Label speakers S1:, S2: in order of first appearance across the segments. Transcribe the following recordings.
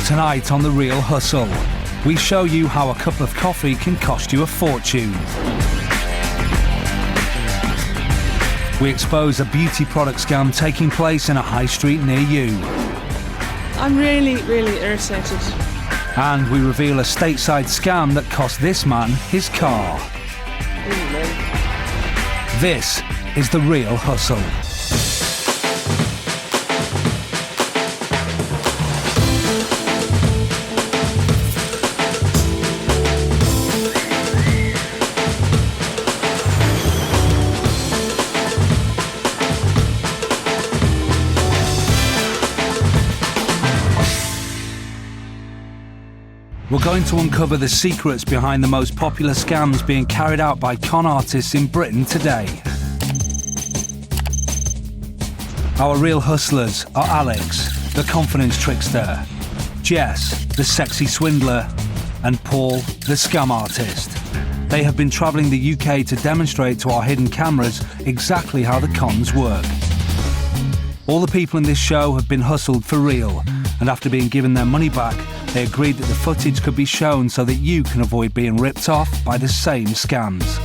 S1: Tonight on The Real Hustle, we show you how a cup of coffee can cost you a fortune. We expose a beauty product scam taking place in a high street near you.
S2: I'm really irritated.
S1: And we reveal a stateside scam that cost this man his car. This is The Real Hustle. We're going to uncover the secrets behind the most popular scams being carried out by con artists in Britain today. Our real hustlers are Alex, the confidence trickster, Jess, the sexy swindler, and Paul, the scam artist. They have been travelling the UK to demonstrate to our hidden cameras exactly how the cons work. All the people in this show have been hustled for real, and after being given their money back, they agreed that the footage could be shown so that you can avoid being ripped off by the same scams.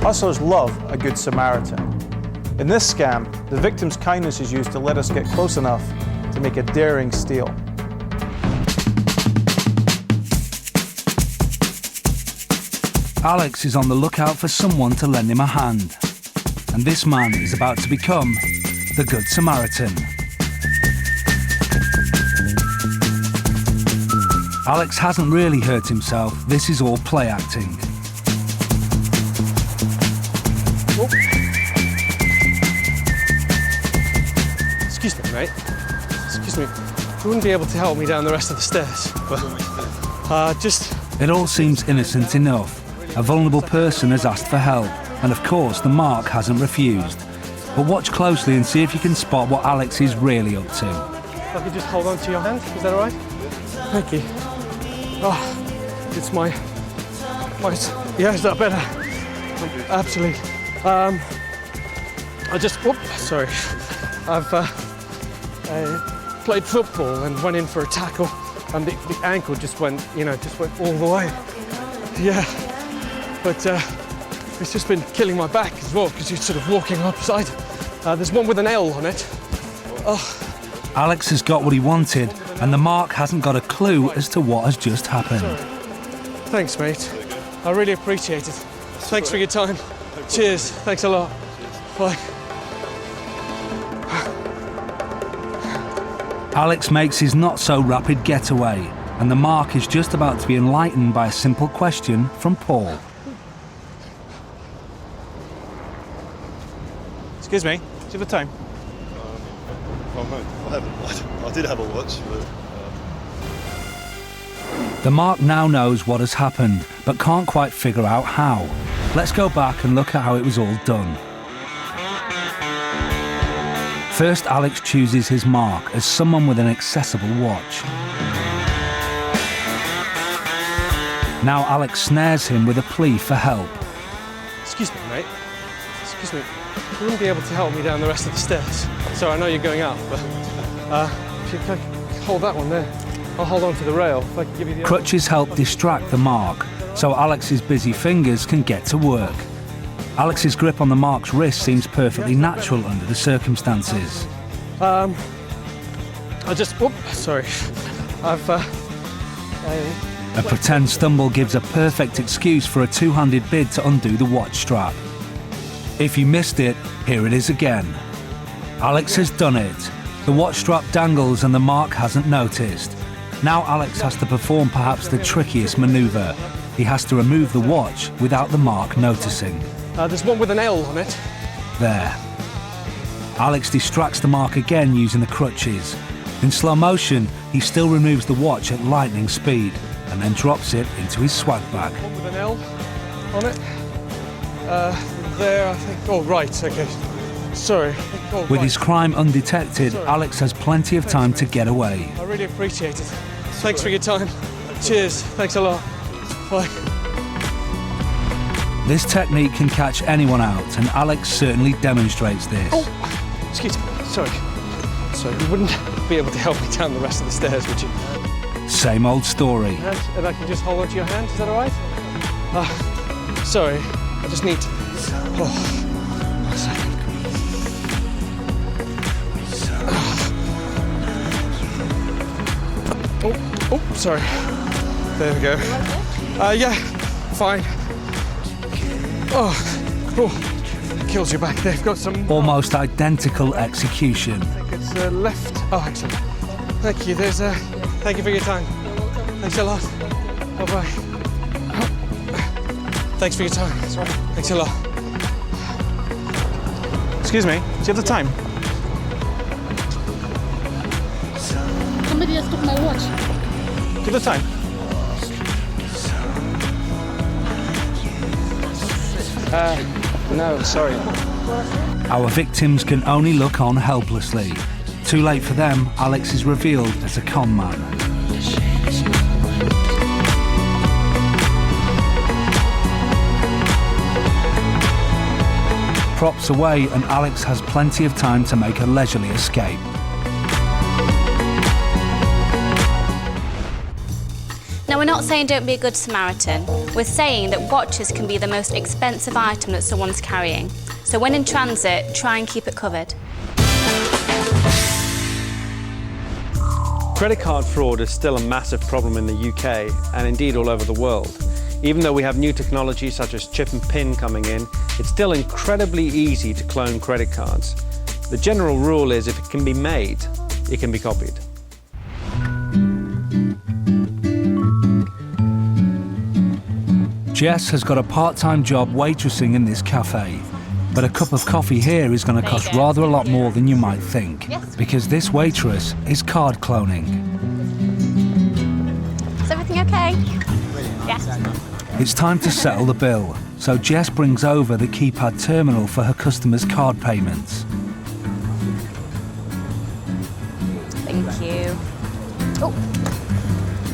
S3: Hustlers love a good Samaritan. In this scam, the victim's kindness is used to let us get close enough to make a daring steal.
S1: Alex is on the lookout for someone to lend him a hand. And this man is about to become the Good Samaritan. Alex hasn't really hurt himself. This is all play acting.
S4: Oh. Excuse me, mate. Excuse me. You wouldn't be able to help me down the rest of the stairs.
S1: It all seems innocent enough. A vulnerable person has asked for help, and of course the mark hasn't refused. But watch closely and see if you can spot what Alex is really up to.
S4: If I could just hold on to your hand, is that all right? Thank you. Oh, it's my, yeah, is that better? Absolutely. I've played football and went in for a tackle, and the ankle just went all the way. Yeah, but it's just been killing my back as well because you're sort of walking upside. There's one with an L on it. Oh.
S1: Alex has got what he wanted, and the mark hasn't got a clue as to what has just happened.
S4: Sorry. Thanks, mate. I really appreciate it. Thanks for your time. Cheers. Thanks a lot. Bye.
S1: Alex makes his not-so-rapid getaway, and the mark is just about to be enlightened by a simple question from Paul.
S3: Excuse me, do you have a time?
S5: I did have a watch, but...
S1: The mark now knows what has happened, but can't quite figure out how. Let's go back and look at how it was all done. First, Alex chooses his mark as someone with an accessible watch. Now Alex snares him with a plea for help.
S4: Excuse me, mate. Excuse me. You wouldn't be able to help me down the rest of the stairs. So I know you're going up, but if you can hold that one there, I'll hold on to the rail. If I can give you the
S1: Crutches help distract the mark, so Alex's busy fingers can get to work. Alex's grip on the mark's wrist seems perfectly natural under the circumstances.
S4: A
S1: pretend stumble gives a perfect excuse for a two-handed bid to undo the watch strap. If you missed it, here it is again. Alex has done it. The watch strap dangles and the mark hasn't noticed. Now Alex has to perform perhaps the trickiest manoeuvre. He has to remove the watch without the mark noticing.
S4: There's one with an L on it.
S1: There. Alex distracts the mark again using the crutches. In slow motion, he still removes the watch at lightning speed and then drops it into his swag bag.
S4: One with an L on it. There, I think. Oh, right, okay. Sorry.
S1: With his crime undetected, Alex has plenty of time to get away.
S4: I really appreciate it. Thanks for your time. Cheers. Thanks a lot. Bye.
S1: This technique can catch anyone out, and Alex certainly demonstrates this.
S4: Excuse me, sorry. So you wouldn't be able to help me down the rest of the stairs, would you?
S1: Same old story.
S4: And I can just hold onto your hand, is that all right? Sorry, I just need to... Oh, 1 second. Oh, sorry. There we go. Yeah, fine. Oh, kills your back. They've got some...
S1: Almost identical execution.
S4: I think it's left. Oh, excellent. Thank you. There's a... Thank you for your time. Thanks a lot. Bye-bye. Thanks for your time. That's right. Thanks a lot.
S3: Excuse me, do you have the time?
S6: Somebody just took my watch.
S3: Do you have the time? No, sorry.
S1: Our victims can only look on helplessly. Too late for them, Alex is revealed as a con man. Props away, and Alex has plenty of time to make a leisurely escape.
S7: Now, we're not saying don't be a good Samaritan. We're saying that watches can be the most expensive item that someone's carrying. So when in transit, try and keep it covered.
S8: Credit card fraud is still a massive problem in the UK and indeed all over the world. Even though we have new technology such as chip and pin coming in, it's still incredibly easy to clone credit cards. The general rule is if it can be made, it can be copied.
S1: Jess has got a part-time job waitressing in this cafe, but a cup of coffee here is going to cost rather a lot more than you might think, because this waitress is card cloning.
S7: Is everything okay? Yes.
S1: It's time to settle the bill, so Jess brings over the keypad terminal for her customers' card payments.
S7: Thank you. Oh,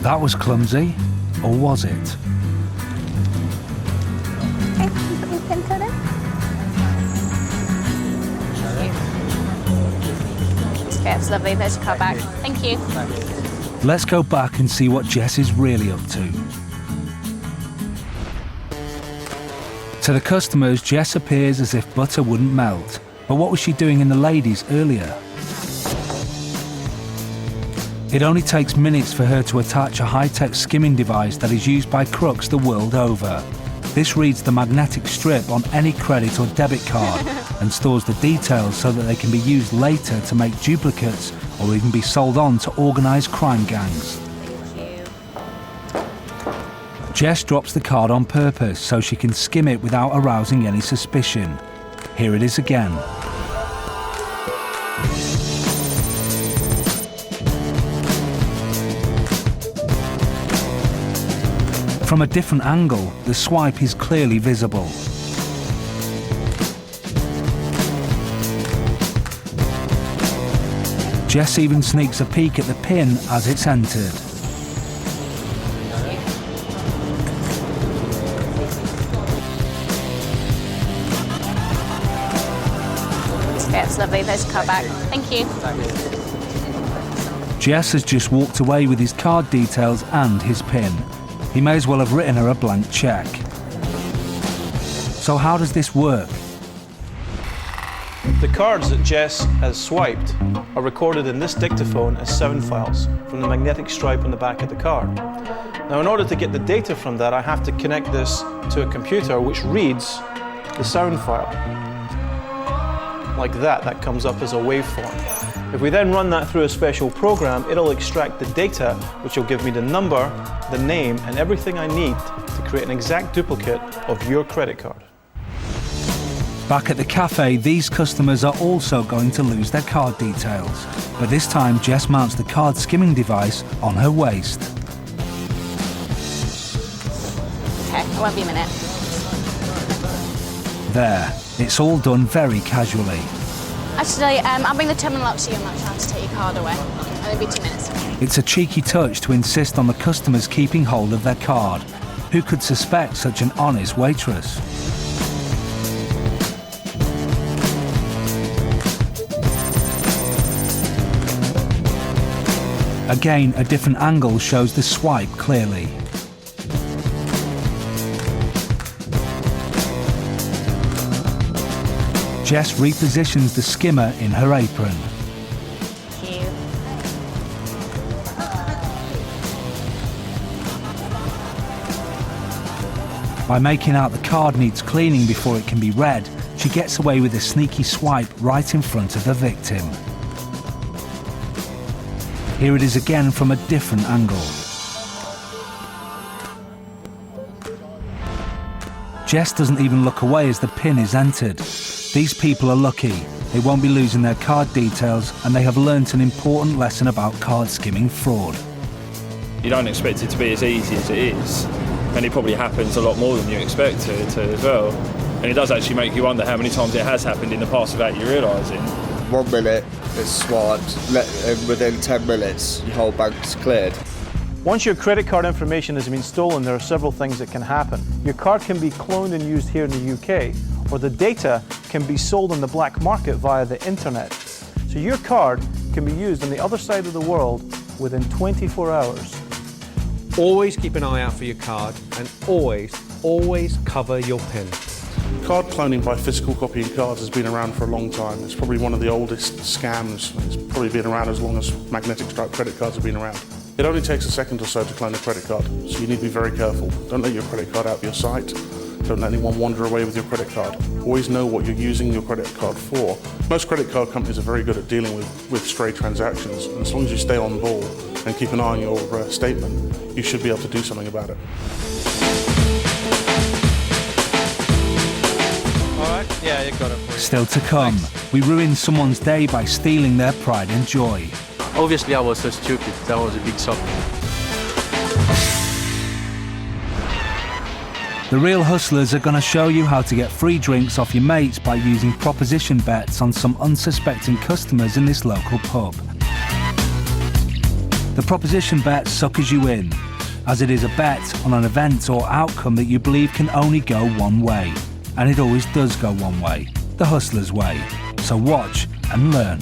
S1: That was clumsy, or was it?
S7: okay. Put your pin code in. Okay, that's lovely. There's your card back. Thank you.
S1: Let's go back and see what Jess is really up to. To the customers, Jess appears as if butter wouldn't melt. But what was she doing in the ladies earlier? It only takes minutes for her to attach a high-tech skimming device that is used by crooks the world over. This reads the magnetic strip on any credit or debit card and stores the details so that they can be used later to make duplicates or even be sold on to organised crime gangs. Jess drops the card on purpose so she can skim it without arousing any suspicion. Here it is again. From a different angle, the swipe is clearly visible. Jess even sneaks a peek at the pin as it's entered.
S7: That's lovely. There's your card back. Thank you.
S1: Jess has just walked away with his card details and his PIN. He may as well have written her a blank cheque. So how does this work?
S3: The cards that Jess has swiped are recorded in this dictaphone as sound files from the magnetic stripe on the back of the card. Now, in order to get the data from that, I have to connect this to a computer which reads the sound file. Like that comes up as a waveform. If we then run that through a special program, it'll extract the data, which will give me the number, the name, and everything I need to create an exact duplicate of your credit card.
S1: Back at the cafe, these customers are also going to lose their card details. But this time, Jess mounts the card skimming device on her waist.
S7: Okay, I won't be a minute.
S1: There, it's all done very casually.
S7: Actually, I'll bring the terminal up to you. I'm not trying to take your card away. It'll be 2 minutes.
S1: It's a cheeky touch to insist on the customers keeping hold of their card. Who could suspect such an honest waitress? Again, a different angle shows the swipe clearly. Jess repositions the skimmer in her apron. By making out the card needs cleaning before it can be read, she gets away with a sneaky swipe right in front of the victim. Here it is again from a different angle. Jess doesn't even look away as the pin is entered. These people are lucky. They won't be losing their card details, and they have learnt an important lesson about card skimming fraud.
S9: You don't expect it to be as easy as it is, and it probably happens a lot more than you expect it to as well. And it does actually make you wonder how many times it has happened in the past without you realising.
S10: 1 minute, it's swiped, and within 10 minutes, your whole bank's cleared.
S3: Once your credit card information has been stolen, there are several things that can happen. Your card can be cloned and used here in the UK, or the data can be sold on the black market via the internet. So your card can be used on the other side of the world within 24 hours.
S8: Always keep an eye out for your card, and always cover your PIN.
S11: Card cloning by physical copying cards has been around for a long time. It's probably one of the oldest scams. It's probably been around as long as magnetic stripe credit cards have been around. It only takes a second or so to clone a credit card, so you need to be very careful. Don't let your credit card out of your sight. Don't let anyone wander away with your credit card. Always know what you're using your credit card for. Most credit card companies are very good at dealing with stray transactions, and as long as you stay on ball and keep an eye on your statement, you should be able to do something about it.
S8: Yeah, you got it.
S1: Still to come, we ruin someone's day by stealing their pride and joy.
S12: Obviously I was so stupid, that was a big shock.
S1: The real hustlers are going to show you how to get free drinks off your mates by using proposition bets on some unsuspecting customers in this local pub. The proposition bet suckers you in, as it is a bet on an event or outcome that you believe can only go one way. And it always does go one way, the hustler's way. So watch and learn.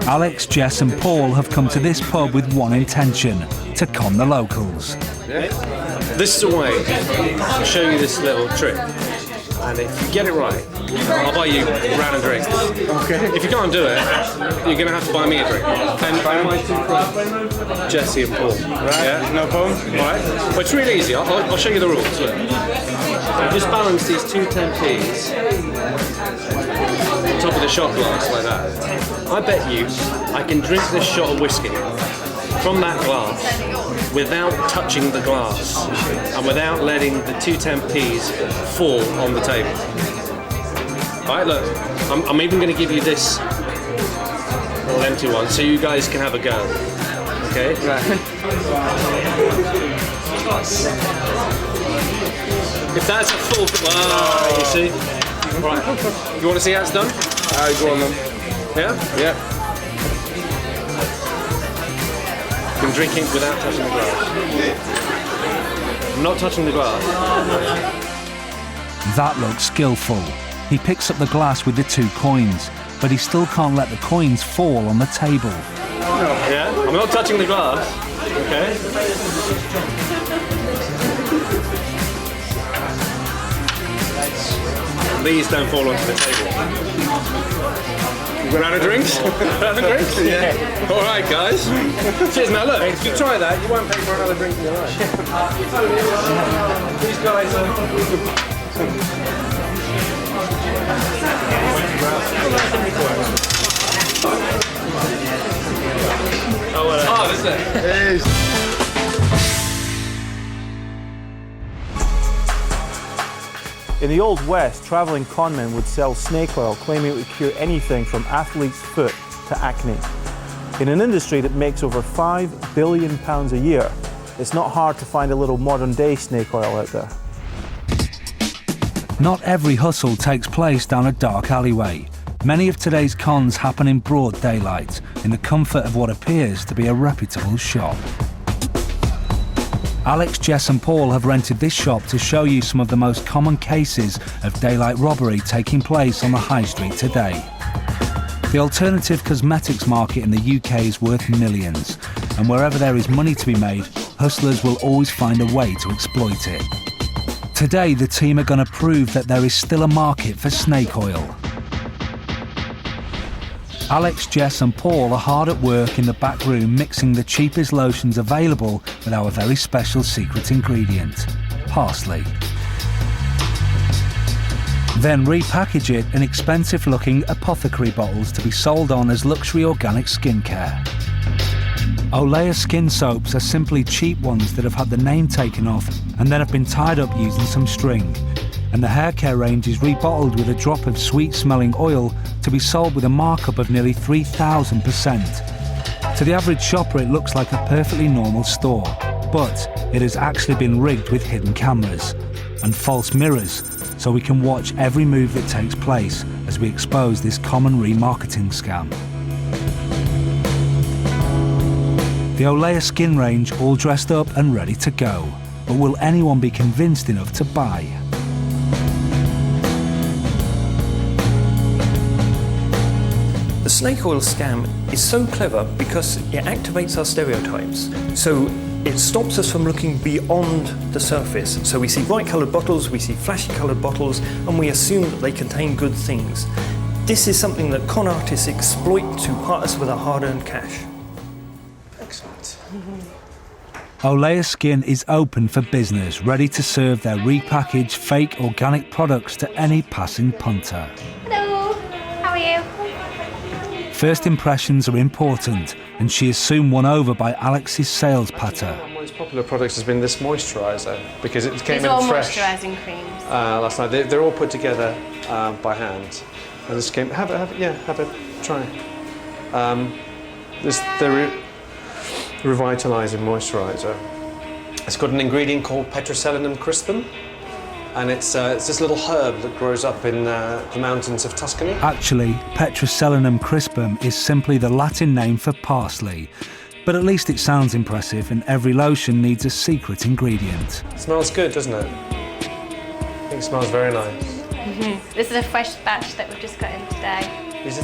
S1: Alex, Jess and Paul have come to this pub with one intention, to con the locals.
S8: This is the way. I'll show you this little trick. And if you get it right, I'll buy you a round of drinks. Okay. If you can't do it, you're going to have to buy me a drink. And my two friends, Jesse and Paul. Right? Yeah? No problem. All right. Well, it's really easy. I'll show you the rules. Look. Just balance these two 10p's on top of the shot glass like that. I bet you I can drink this shot of whiskey from that glass without touching the glass and without letting the two 10p's fall on the table. All right, look, I'm even going to give you this little empty one so you guys can have a go. Okay? Right. If that's a full, you see? Right. You want to see how it's done?
S10: Go on then.
S8: Yeah?
S10: Yeah.
S8: You can drink it without touching the glass. I'm not touching the glass.
S1: That looks skillful. He picks up the glass with the 2 coins, but he still can't let the coins fall on the table.
S8: Yeah? I'm not touching the glass. Okay? These don't fall onto the table. You run out of drinks? Out of drinks? Yeah. All right, guys. Cheers. Now look, if you try that, you won't pay for another drink in your life. These guys Oh, that's it.
S3: In the Old West, travelling conmen would sell snake oil, claiming it would cure anything from athlete's foot to acne. In an industry that makes over £5 billion a year, it's not hard to find a little modern-day snake oil out there.
S1: Not every hustle takes place down a dark alleyway. Many of today's cons happen in broad daylight, in the comfort of what appears to be a reputable shop. Alex, Jess and Paul have rented this shop to show you some of the most common cases of daylight robbery taking place on the high street today. The alternative cosmetics market in the UK is worth millions, and wherever there is money to be made, hustlers will always find a way to exploit it. Today, the team are going to prove that there is still a market for snake oil. Alex, Jess and Paul are hard at work in the back room mixing the cheapest lotions available with our very special secret ingredient, parsley. Then repackage it in expensive-looking apothecary bottles to be sold on as luxury organic skincare. Olea skin soaps are simply cheap ones that have had the name taken off and then have been tied up using some string. And the hair care range is rebottled with a drop of sweet-smelling oil to be sold with a markup of nearly 3,000%. To the average shopper, it looks like a perfectly normal store, but it has actually been rigged with hidden cameras and false mirrors, so we can watch every move that takes place as we expose this common remarketing scam. The Olea skin range all dressed up and ready to go, but will anyone be convinced enough to buy?
S13: The snake oil scam is so clever because it activates our stereotypes. So it stops us from looking beyond the surface. So we see bright coloured bottles, we see flashy coloured bottles, and we assume that they contain good things. This is something that con artists exploit to part us with our hard-earned cash.
S3: Excellent.
S1: Olea Skin is open for business, ready to serve their repackaged fake organic products to any passing punter.
S7: Hello, how are you?
S1: First impressions are important, and she is soon won over by Alex's sales patter.
S8: One of my most popular products has been this moisturiser, because it came
S7: These are
S8: in
S7: all
S8: fresh
S7: moisturising creams.
S8: last night. They're all put together by hand. And this came, have a try. This the revitalising moisturiser. It's got an ingredient called Petroselinum crispum, and it's this little herb that grows up in the mountains of Tuscany.
S1: Actually, Petroselinum crispum is simply the Latin name for parsley, but at least it sounds impressive, and every lotion needs a secret ingredient.
S8: It smells good, doesn't it? I think it smells very nice.
S7: This is a fresh batch that we've just got in today.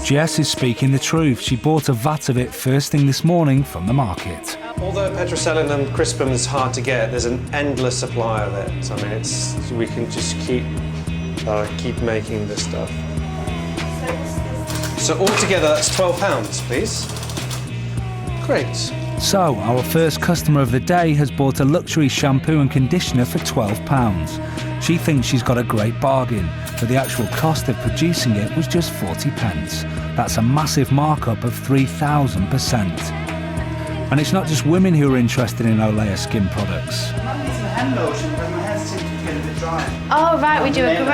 S1: Jess is speaking the truth. She bought a vat of it first thing this morning from the market.
S8: Although Petroselinum crispum is hard to get, there's an endless supply of it. I mean, we can just keep making this stuff. So altogether, that's £12, please. Great.
S1: So, our first customer of the day has bought a luxury shampoo and conditioner for £12. She thinks she's got a great bargain, but the actual cost of producing it was just 40p. That's a massive markup of 3,000%. And it's not just women who are interested in Olea skin products.
S7: Oh right, we do a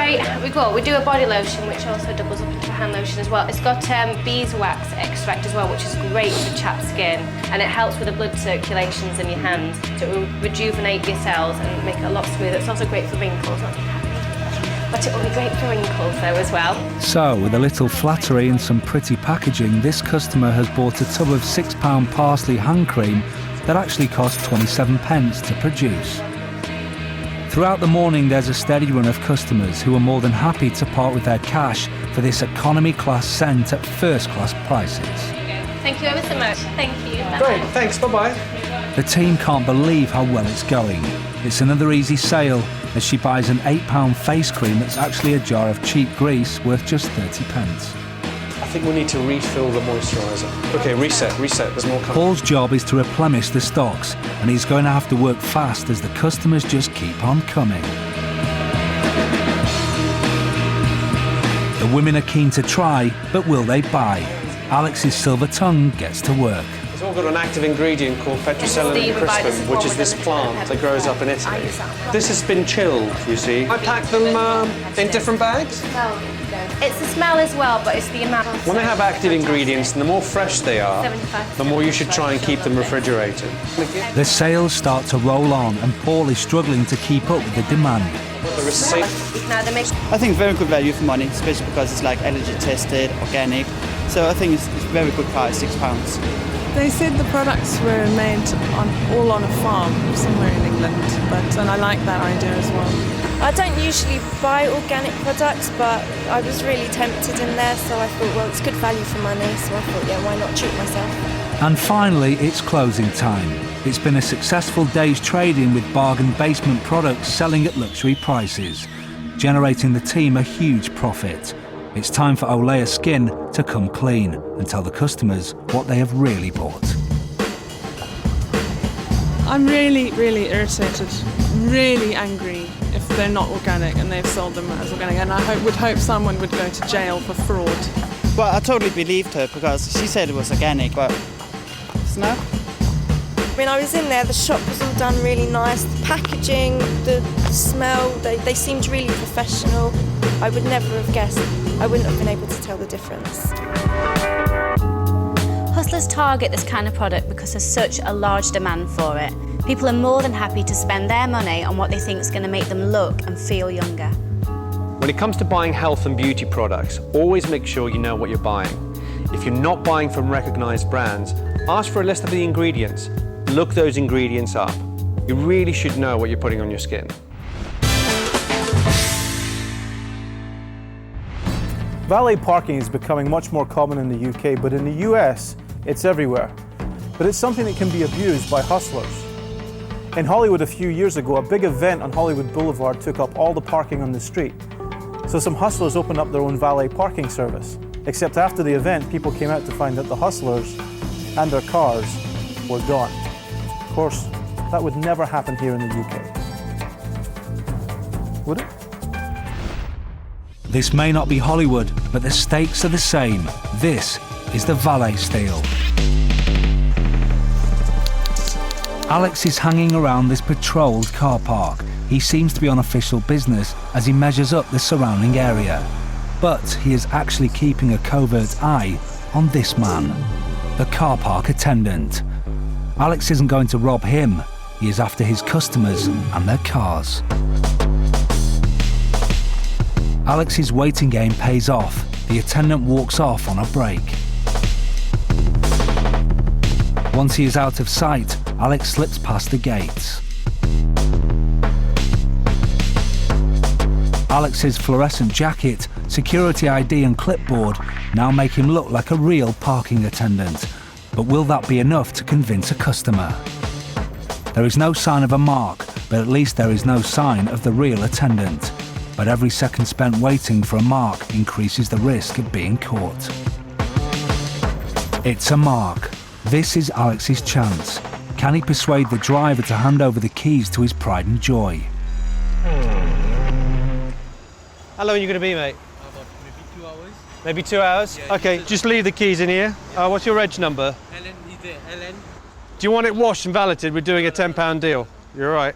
S7: we do a body lotion which also doubles up into a hand lotion as well. It's got beeswax extract as well, which is great for chapped skin, and it helps with the blood circulations in your hands, so it will rejuvenate your cells and make it a lot smoother. It's also great for wrinkles, not but it will be great for wrinkles though as well.
S1: So, with a little flattery and some pretty packaging, this customer has bought a tub of £6 parsley hand cream that actually cost 27p to produce. Throughout the morning, there's a steady run of customers who are more than happy to part with their cash for this economy-class scent at first-class prices.
S7: Thank you ever so much. Thank you.
S8: Great, thanks, bye-bye.
S1: The team can't believe how well it's going. It's another easy sale as she buys an £8 face cream that's actually a jar of cheap grease worth just 30p.
S8: I think we need to refill the moisturiser. Okay, reset, there's more coming.
S1: Paul's job is to replenish the stocks, and he's going to have to work fast as the customers just keep on coming. The women are keen to try, but will they buy? Alex's silver tongue gets to work.
S8: It's all got an active ingredient called Petroselinum crispum, which is this plant that grows up in Italy. This has been chilled, you see. I packed them in different bags.
S7: It's the smell as well, but it's the amount.
S8: When they have active ingredients, and the more fresh they are, the more you should try and keep them refrigerated.
S1: The sales start to roll on, and Paul is struggling to keep up with the demand.
S14: I think very good value for money, especially because it's like allergy tested, organic. So I think it's a very good price, £6.
S2: They said the products were made all on a farm somewhere in England, and I like that idea as well.
S15: I don't usually buy organic products, but I was really tempted in there, so I thought, well, it's good value for money, so I thought, yeah, why not treat myself?
S1: And finally, it's closing time. It's been a successful day's trading with bargain basement products selling at luxury prices, generating the team a huge profit. It's time for Olea Skin to come clean and tell the customers what they have really bought.
S2: I'm really, really irritated, really angry if they're not organic and they've sold them as organic, and I would hope someone would go to jail for fraud.
S14: Well, I totally believed her because she said it was organic, but it's not.
S15: I mean, I was in there, the shop was all done really nice, the packaging, the smell, they seemed really professional. I would never have guessed. I wouldn't have been able to tell the difference.
S16: Hustlers target this kind of product because there's such a large demand for it. People are more than happy to spend their money on what they think is going to make them look and feel younger.
S8: When it comes to buying health and beauty products, always make sure you know what you're buying. If you're not buying from recognized brands, ask for a list of the ingredients. Look those ingredients up. You really should know what you're putting on your skin.
S3: Valet parking is becoming much more common in the UK, but in the US, it's everywhere. But it's something that can be abused by hustlers. In Hollywood a few years ago, a big event on Hollywood Boulevard took up all the parking on the street. So some hustlers opened up their own valet parking service. Except after the event, people came out to find that the hustlers and their cars were gone. Of course, that would never happen here in the UK. Would it?
S1: This may not be Hollywood, but the stakes are the same. This is the valet steal. Alex is hanging around this patrolled car park. He seems to be on official business as he measures up the surrounding area. But he is actually keeping a covert eye on this man, the car park attendant. Alex isn't going to rob him. He is after his customers and their cars. Alex's waiting game pays off. The attendant walks off on a break. Once he is out of sight, Alex slips past the gates. Alex's fluorescent jacket, security ID and clipboard now make him look like a real parking attendant. But will that be enough to convince a customer? There is no sign of a mark, but at least there is no sign of the real attendant. But every second spent waiting for a mark increases the risk of being caught. It's a mark. This is Alex's chance. Can he persuade the driver to hand over the keys to his pride and joy?
S8: How long are you going to be, mate?
S17: About maybe 2 hours.
S8: Maybe 2 hours?
S17: Yeah,
S8: okay, just leave the keys in here. What's your reg number?
S17: Ellen is there, Ellen.
S8: Do you want it washed and valeted? We're doing a £10 deal. You're all right.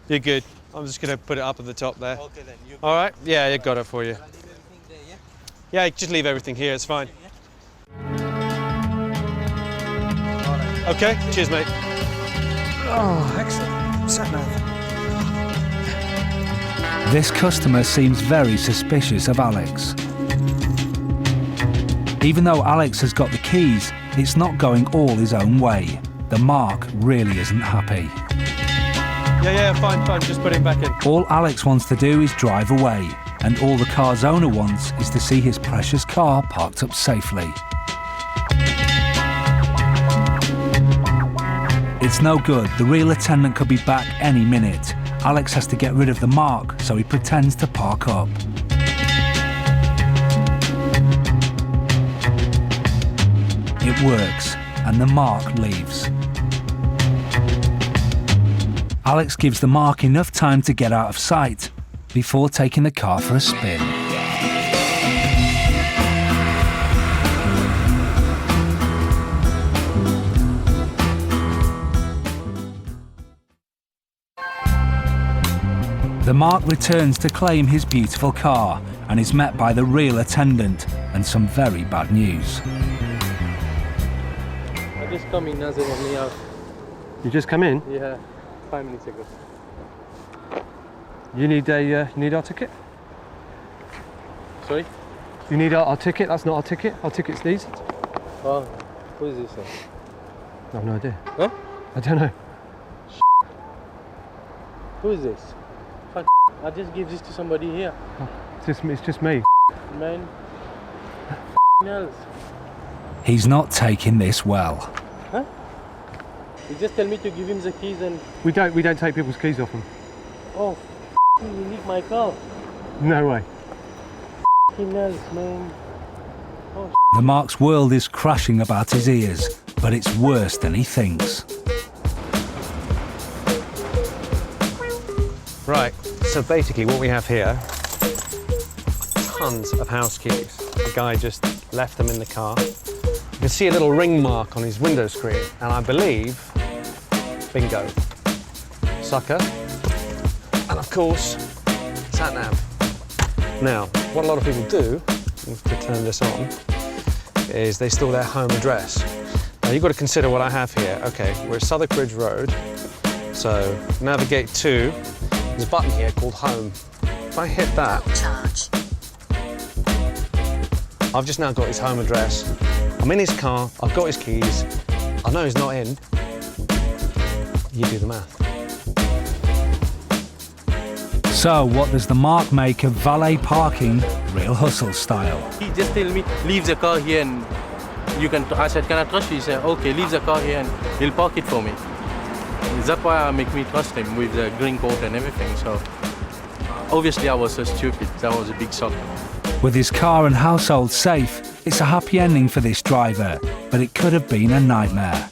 S8: You're good. I'm just going to put it up at the top there.
S17: Okay then.
S8: All right? Yeah, I got it for you.
S17: I'll leave everything there, yeah?
S8: Yeah, just leave everything here. It's fine. Okay, cheers, mate.
S17: Oh, excellent. Sat nav.
S1: This customer seems very suspicious of Alex. Even though Alex has got the keys, it's not going all his own way. The mark really isn't happy.
S8: Yeah, fine, just put it back in.
S1: All Alex wants to do is drive away, and all the car's owner wants is to see his precious car parked up safely. It's no good. The real attendant could be back any minute. Alex has to get rid of the mark, so he pretends to park up. It works, and the mark leaves. Alex gives the mark enough time to get out of sight before taking the car for a spin. The mark returns to claim his beautiful car and is met by the real attendant and some very bad news.
S12: I just come in as of me out.
S8: You just come in?
S12: Yeah, 5 minutes ago.
S8: You need our ticket?
S12: Sorry?
S8: You need our ticket? That's not our ticket. Our ticket's these.
S12: Oh, who is this?
S8: I have no idea.
S12: Huh?
S8: I don't know.
S12: Who is this? I just give this to somebody here.
S4: It's just me.
S12: Man. Else.
S1: He's not taking this well.
S12: Huh? You just tell me to give him the keys and...
S4: We don't take people's keys off them.
S12: Oh, you need my car.
S4: No way.
S12: Else, man. Oh,
S1: The Mark's world is crashing about his ears, but it's worse than he thinks.
S8: Right, so basically what we have here, tons of house keys. The guy just left them in the car. You can see a little ring mark on his window screen, and I believe, bingo, sucker, and of course, sat nav. Now, what a lot of people do, to turn this on, is they store their home address. Now you've got to consider what I have here. Okay, we're at Southwark Bridge Road, so navigate to, there's a button here called Home. If I hit that, I've just now got his home address. I'm in his car, I've got his keys, I know he's not in. You do the math.
S1: So what does the Mark make of valet parking, real hustle style?
S12: he just tell me, leave the car here and you can... I said, can I trust you? He said, okay, leave the car here and he'll park it for me. That's why I make me trust him with the green coat and everything. So obviously I was so stupid. That was a big shock.
S1: With his car and household safe, it's a happy ending for this driver, but it could have been a nightmare.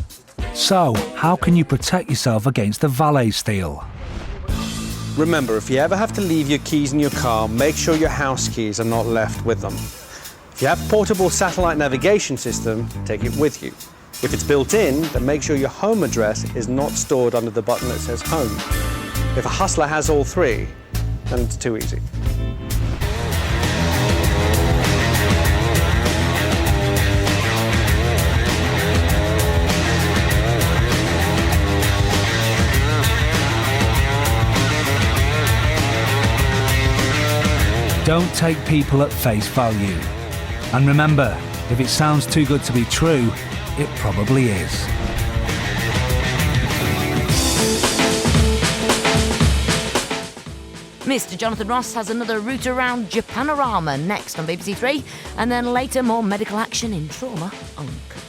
S1: So, how can you protect yourself against a valet steal?
S8: Remember, if you ever have to leave your keys in your car, make sure your house keys are not left with them. If you have a portable satellite navigation system, take it with you. If it's built in, then make sure your home address is not stored under the button that says home. If a hustler has all three, then it's too easy.
S1: Don't take people at face value. And remember, if it sounds too good to be true, it probably is.
S18: Mr. Jonathan Ross has another route around Japanorama next on BBC Three, and then later more medical action in Trauma Uncut.